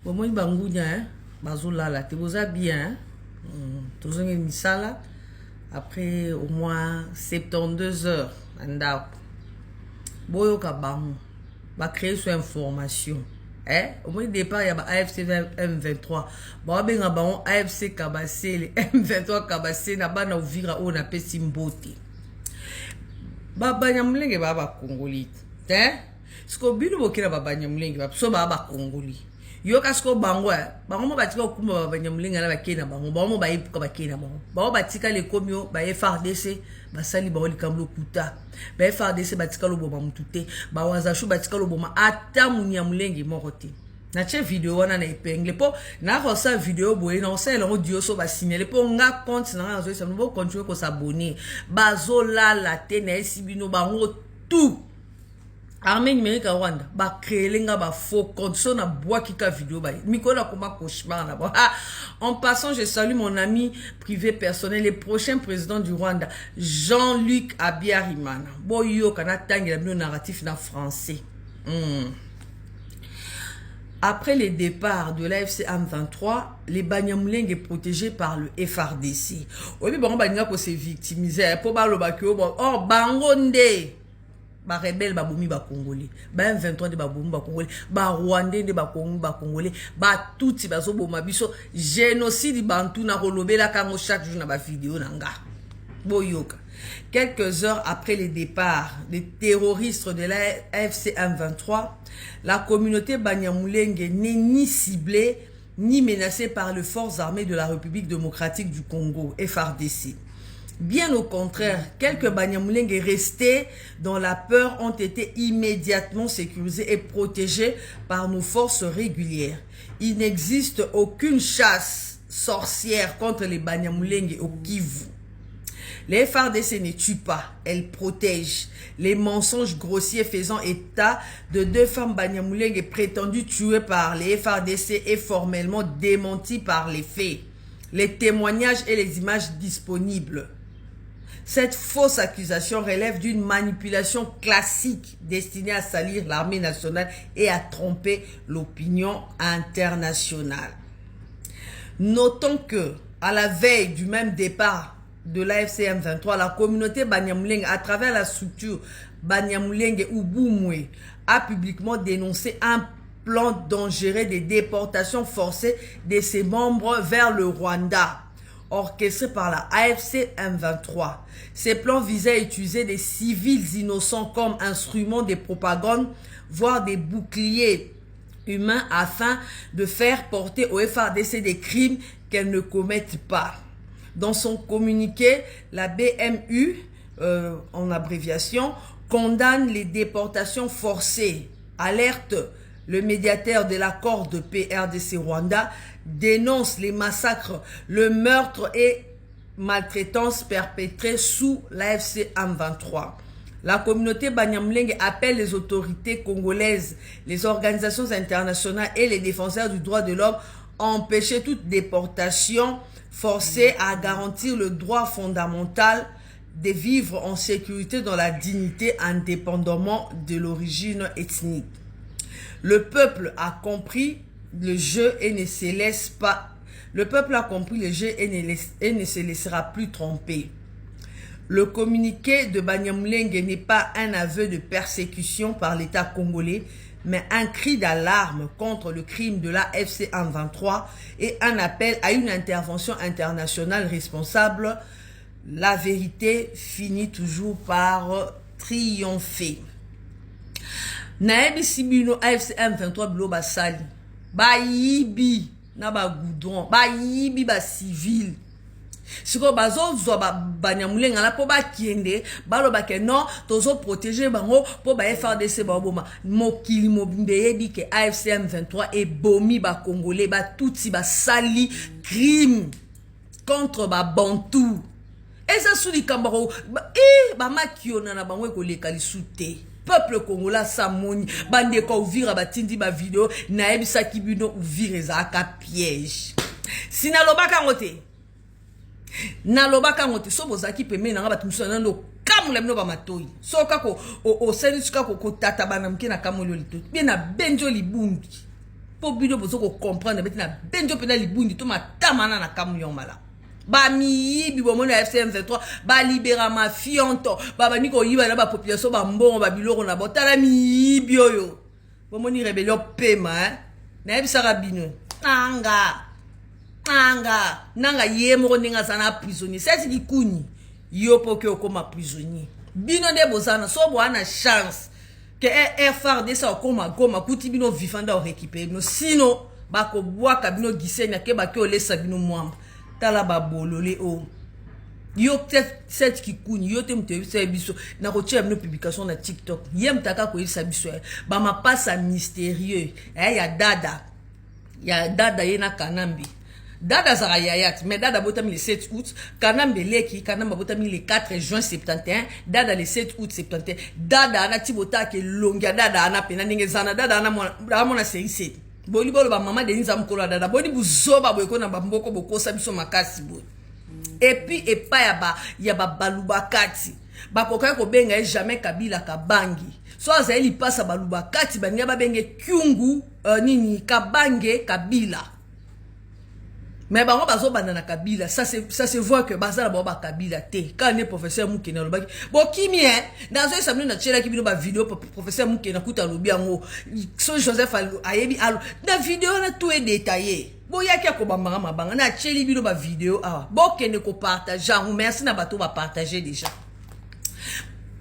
Bon, moi, bangounia, hein. Bazola, là, t'es beaux bien, hein. Tous les misala. Après, au moins 72 heures, andao. Boyo kabang. Va créer sur information. Eh? Au moins, départ, il y a AFC M23. Bon, ben, on AFC Kabassé, les M23 Kabassé, n'a pas ouvert on a pesi mbote. Baba nyamulenge baba Congolais. Eh? Sko bino bokira baba nyamulenge baba so baba Congolais. Yo kasko bango bango mo batika okuma baba nyamulenge na bakena bango bango ba yipuka bakena bango. Bango batika le komio ba FARDC basali bango likambo kuta. Ba FARDC batika lo boma mutute. Ba wazashu batika lo boma ata munyamulenge moko te. Na che video wana na epingle po na ko sa video boye na sa elongo dio so ba signaler po nga compte na nga zo sa no continuer ko s'abonner bazola la te na esibino bango tout armée numérique à Rwanda ba créer nga ba faux compte so na bois kika video ba mikola koma cauchemar na ba. En passant, je salue mon ami privé personnel, le prochain président du Rwanda, Jean-Luc Abiyarimana. Boyo kana tangi la narratif na français. Après le départ de l'AFC M23, les Banyamulenge est protégé par le FARDC. Oui, bon, Banyamulenge ko se victimiser pour ba lo ba ke oh bangonde ba rebelle ba boumi ba congolais. Ba M23 de ba boumi ba congolais, ba rwandais de ba congolais, ba touti ba zo boma biso génocide bantu na kolobela kango chaque jour na ba vidéo nanga. Boyoka. Quelques heures après le départ des terroristes de la AFC M23, la communauté Banyamulenge n'est ni ciblée ni menacée par les forces armées de la République démocratique du Congo, FARDC. Bien au contraire, quelques Banyamulenge restés dans la peur ont été immédiatement sécurisés et protégés par nos forces régulières. Il n'existe aucune chasse sorcière contre les Banyamulenge au Kivu. Les FARDC ne tuent pas, elles protègent. Les mensonges grossiers faisant état de 2 femmes Banyamulenge prétendues tuées par les FARDC et formellement démenties par les faits. Les témoignages et les images disponibles. Cette fausse accusation relève d'une manipulation classique destinée à salir l'armée nationale et à tromper l'opinion internationale. Notons que, à la veille du même départ de l'AFC M23, la communauté Banyamulenge, à travers la structure Banyamulenge Ubumwe, a publiquement dénoncé un plan dangereux de déportation forcée de ses membres vers le Rwanda, orchestré par la AFC M23. Ces plans visaient à utiliser des civils innocents comme instruments de propagande, voire des boucliers humains afin de faire porter au FARDC des crimes qu'elles ne commettent pas. Dans son communiqué, la BMU, en abréviation, condamne les déportations forcées, alerte le médiateur de l'accord de paix RDC-Rwanda, dénonce les massacres, le meurtre et maltraitance perpétrés sous l'AFC M23. La communauté Banyamulenge appelle les autorités congolaises, les organisations internationales et les défenseurs du droit de l'homme à empêcher toute déportation forcée, à garantir le droit fondamental de vivre en sécurité dans la dignité indépendamment de l'origine ethnique. Le peuple a compris le jeu et ne se laisse pas. Le peuple a compris le jeu et ne se laissera plus tromper. Le communiqué de Banyamulenge n'est pas un aveu de persécution par l'État congolais, mais un cri d'alarme contre le crime de la FC 123 et un appel à une intervention internationale responsable. La vérité finit toujours par triompher. Naebi Sibino AFC 123 bilo basali. Ba yibi na ba goudron. Ba yibi ba civil. Siko bazo zo Banyamulenge la po ba kiende ba lo ba ke non tozo protéger bango po ba FARDC ba boma mokili mobimbe yebi ke AFC M23 et bomi ba congolais ba touti ba sali crime contre ba bantu. Et ça sous di kambaro ba makiona na bango ko leka lisute. Peuple congolais samoni bande ko ouvira ba tindi ba vidéo na ebisa kibino ouvira za ka piège. Sinalobaka ngote. Nalobaka ngote so bozaki peme na ngaba tumso nando kamula bino ba matoi. So kako o seni suka ko tata bana mke na kamolo lito. Bien na benjo libungi. po bino bozo ko comprendre beti na benjo pena libundi to matamana na kamunyo mala ba miyibi bomona FC23 ba libéra ma fionto ba bani ko yiba na ba population ba mbongo ba biloko na botala miyibi oyo bomoni rebellion pema na ebisaka bino nanga yemo ndinga sana prisonnier c'est kikuni yo poke okoma prisonnier bino de bozana so bwana chance que FRDC okoma goma kuti bino vivanda o récupérer no sino bako bwaka bino gisenya ke bake olesa bino mwamba tala babolole o yo peut-être kikuni yo te mte biso na ko tia bino publication na TikTok yem taka ko isa biso ba mapasa mystérieux ya dada yena kanambi dada zara yayat mais dada botami le 7 août kanambe leki kanamba botami le 4 juin 71 dada le 7 août 71 dada ana tibota ke longia dada ana pena ningezana dada ana mona série boli bolo ba mama Denise amkolo dada boni buzoba boyeko na bamboko bokosa biso makasi boy et puis epa ya ba balubakati bakoka ko benga jamais kabila kabangi so azali pasa balubakati banya babenge kyungu nini kabange kabila mais bango bazo bandana kabila ça se voit que bazala ba kabila te quand ne professeur Mukena lobaki bo kimi dans un samedi na tchela ki bino ba vidéo professeur Mukena kuta lobi yango so Joseph ayebi alo na vidéo na tout est détaillé bo yaki akobamba mabanga na tcheli bino ba vidéo bo kende ko partager merci na bato ba partager déjà.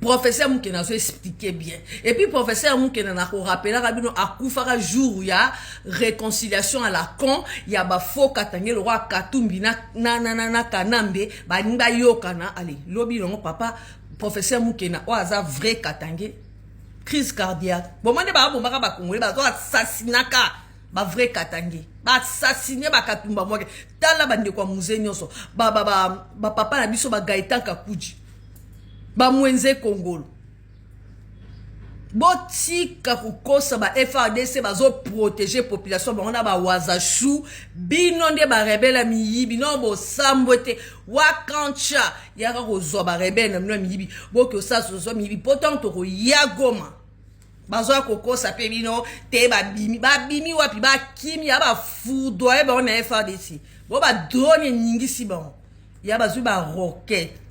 Professeur Mukena so expliquer bien. Et puis professeur Mukena na ko rappeler rabino akufaka jour ya réconciliation à la con ya ba fo katange le roi Katumbi na kanambe ba ninga yokana allez lobi longo papa professeur Mukena o aza vrai katange crise cardiaque. Bon mande ba bomba ba congolais ba zo assassinaka ba vrai katange ba assassiner ba Katumba moi tala bande kwa musée nyonso ba papa na biso ba Gaëtan Kakuji ba mwenze Kongolo botika kukosa ba FRDC bazo protéger population ba ona ba wazashu bino nde ba rebelle miyibi no bo sambote wakancha yaka ko ba rebelle na miyibi boki osaso miyibi pourtant to ko yagoma bazo kokosa pe bino te ba bimi wapi ba kimi ya ba foudroyer ba ona FRDC bo ba drone nyingisi ba ya bazu ba roquette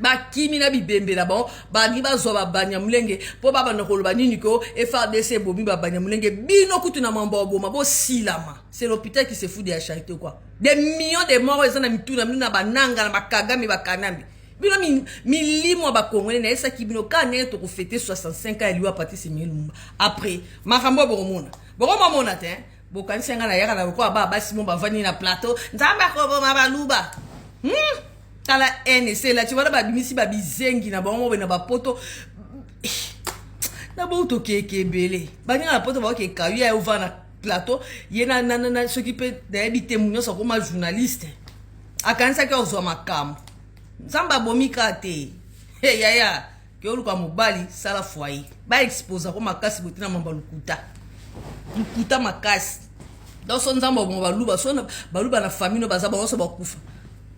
ba kimi na bibembe la bon ba ni ba zo ba banyamulenge po ba na koloba nini ko FRDC bomi ba banyamulenge bino kutu na mambo boma bo silama c'est l'hôpital qui se fout de la charité quoi des millions de morts ezana mituna mina bananga na bakagami bakanambi bino milimo ba congolais na esa ki bino kana to ko fêter 65 ans eliwa Patrice Lumumba après makambo boromona mona te bokanisa ngana yaka na ko ba simon ba vani na plateau nzamba ko boma baluba tala NC la tu vois ba bimisi ba bizengi na bango na ba poto na bo to kekebele bani na poto ba ke kayu ya ova na plateau yena na s'occuper d'habiter munyo so comme journaliste akanisa ke ozo makam nzamba bomika te ya ke oluka mobali sala foyer ba expose ko makasi botina mamba lukuta makasi donc son nzamba bo baluba so baluba na famille no baza ba so bakufa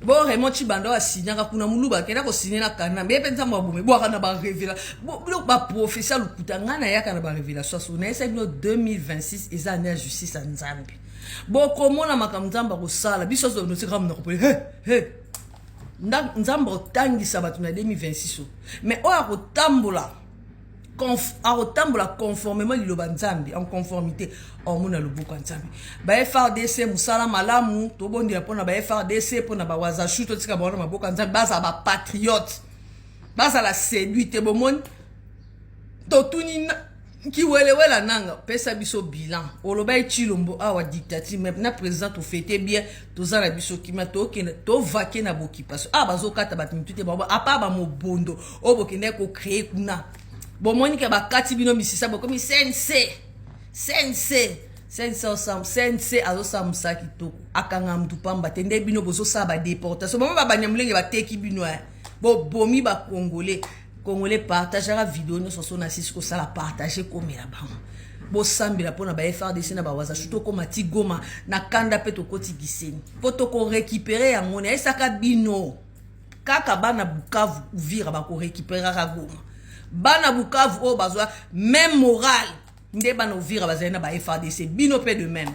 bon Raymond Chibanda a signé kuna muluba kena ko signé na kana me penza mo bome bo kana ba révéla ba professeur lukuta ngana yaka na ba révélation so na esa bino 2026 eza na justice en Nzambe bo komona makamzamba ko sala biso so no sikam na ko Nzambe otangisa batu na 2026 mais o a kotambola conformément liloba Nzambe en conformité au mona lubuka Nzambe ba FRDC musala malamu to bondi pona ba FRDC pona ba wazashu to tika bona maboka Nzambe baza ba patriote baza la séduite bomon to tuni ki wela nanga pesa biso bilan oloba Chilombo awa dictature même na président to fêter bien to zala biso kima to vaquer na bokipation bazo kata batimituté ba apa ba mobondo obokene ko créer kuna bomoni ke bakati bino misisa bokomi sense azo samsa kitoko akanga mtu pamba tende bino bozo saba déportation bomo ba banyamulenge bateki bino bo bomi ba congolais partagera vidéo no so na sisi ko sala partager komela bango bo sambila pona ba FRDC na ba waza chuto ko mati goma na kanda peto koti giseni poto ko récupérer yango na esaka bino kaka bana Bukavu Uvira ba ko récupérer goma bana Bukavu o bazwa même moral nde bana ovira bazali na ba FARDC bino pe de même